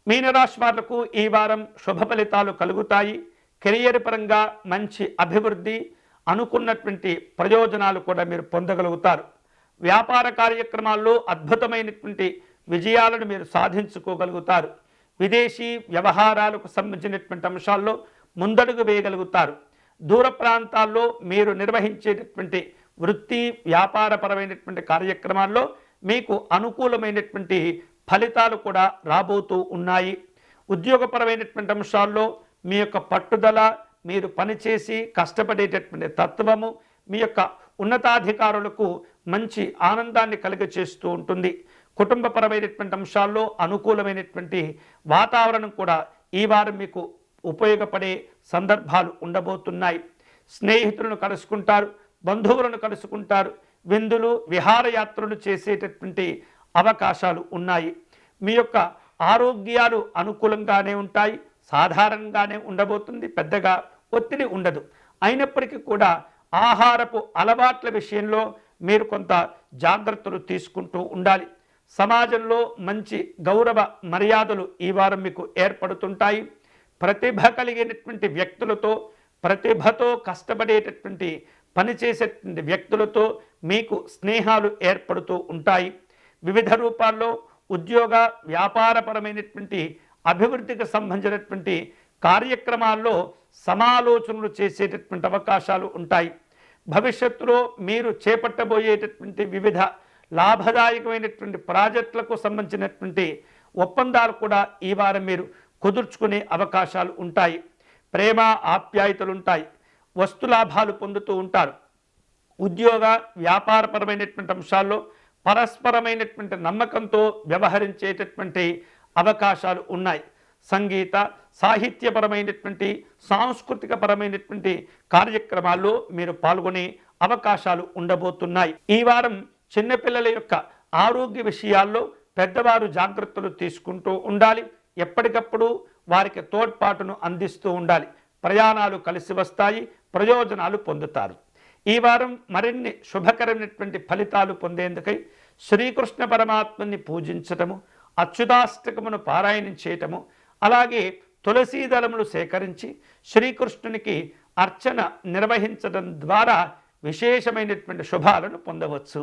మీనరాశి వాళ్లకు ఈ వారం శుభ ఫలితాలు కలుగుతాయి. కెరియర్ పరంగా మంచి అభివృద్ధి, అనుకున్నటువంటి ప్రయోజనాలు కూడా మీరు పొందగలుగుతారు. వ్యాపార కార్యక్రమాల్లో అద్భుతమైనటువంటి విజయాలను మీరు సాధించుకోగలుగుతారు. విదేశీ వ్యవహారాలకు సంబంధించినటువంటి అంశాల్లో ముందడుగు వేయగలుగుతారు. దూర ప్రాంతాల్లో మీరు నిర్వహించేటటువంటి వృత్తి వ్యాపారపరమైనటువంటి కార్యక్రమాల్లో మీకు అనుకూలమైనటువంటి ఫలితాలు కూడా రాబోతూ ఉన్నాయి. ఉద్యోగపరమైనటువంటి అంశాల్లో మీ యొక్క పట్టుదల, మీరు పనిచేసి కష్టపడేటటువంటి తత్వము మీ యొక్క ఉన్నతాధికారులకు మంచి ఆనందాన్ని కలిగచేస్తూ ఉంటుంది. కుటుంబపరమైనటువంటి అంశాల్లో అనుకూలమైనటువంటి వాతావరణం కూడా ఈ వారం మీకు ఉపయోగపడే సందర్భాలు ఉండబోతున్నాయి. స్నేహితులను కలుసుకుంటారు, బంధువులను కలుసుకుంటారు, విందులు విహారయాత్రలు చేసేటటువంటి అవకాశాలు ఉన్నాయి. మీ యొక్క ఆరోగ్యాలు అనుకూలంగానే ఉంటాయి, సాధారణంగానే ఉండబోతుంది, పెద్దగా ఒత్తిడి ఉండదు. అయినప్పటికీ కూడా ఆహారపు అలవాట్ల విషయంలో మీరు కొంత జాగ్రత్తలు తీసుకుంటూ ఉండాలి. సమాజంలో మంచి గౌరవ మర్యాదలు ఈ వారం మీకు ఏర్పడుతుంటాయి. ప్రతిభ కలిగినటువంటి వ్యక్తులతో, ప్రతిభతో కష్టపడేటటువంటి పనిచేసేటువంటి వ్యక్తులతో మీకు స్నేహాలు ఏర్పడుతూ ఉంటాయి. వివిధ రూపాల్లో ఉద్యోగ వ్యాపారపరమైనటువంటి అభివృద్ధికి సంబంధించినటువంటి కార్యక్రమాల్లో సమాలోచనలు చేసేటటువంటి అవకాశాలు ఉంటాయి. భవిష్యత్తులో మీరు చేపట్టబోయేటటువంటి వివిధ లాభదాయకమైనటువంటి ప్రాజెక్టులకు సంబంధించినటువంటి ఒప్పందాలు కూడా ఈ వారం మీరు కుదుర్చుకునే అవకాశాలు ఉంటాయి. ప్రేమ ఆప్యాయతలు ఉంటాయి. వస్తు లాభాలు పొందుతూ ఉంటారు. ఉద్యోగ వ్యాపారపరమైనటువంటి అంశాల్లో పరస్పరమైనటువంటి నమ్మకంతో వ్యవహరించేటటువంటి అవకాశాలు ఉన్నాయి. సంగీత సాహిత్యపరమైనటువంటి సాంస్కృతిక పరమైనటువంటి కార్యక్రమాల్లో మీరు పాల్గొనే అవకాశాలు ఉండబోతున్నాయి. ఈ వారం చిన్నపిల్లల యొక్క ఆరోగ్య విషయాల్లో పెద్దవారు జాగ్రత్తలు తీసుకుంటూ ఉండాలి. ఎప్పటికప్పుడు వారికి తోడ్పాటును అందిస్తూ ఉండాలి. ప్రయాణాలు కలిసి వస్తాయి, ప్రయోజనాలు పొందుతారు. ఈ వారం మరిన్ని శుభకరమైనటువంటి ఫలితాలు పొందేందుకై శ్రీకృష్ణ పరమాత్మని పూజించటము, అచ్యుతాష్టకమును పారాయణం చేయటము, అలాగే తులసీ దళములు సేకరించి శ్రీకృష్ణునికి అర్చన నిర్వహించడం ద్వారా విశేషమైనటువంటి శుభాలను పొందవచ్చు.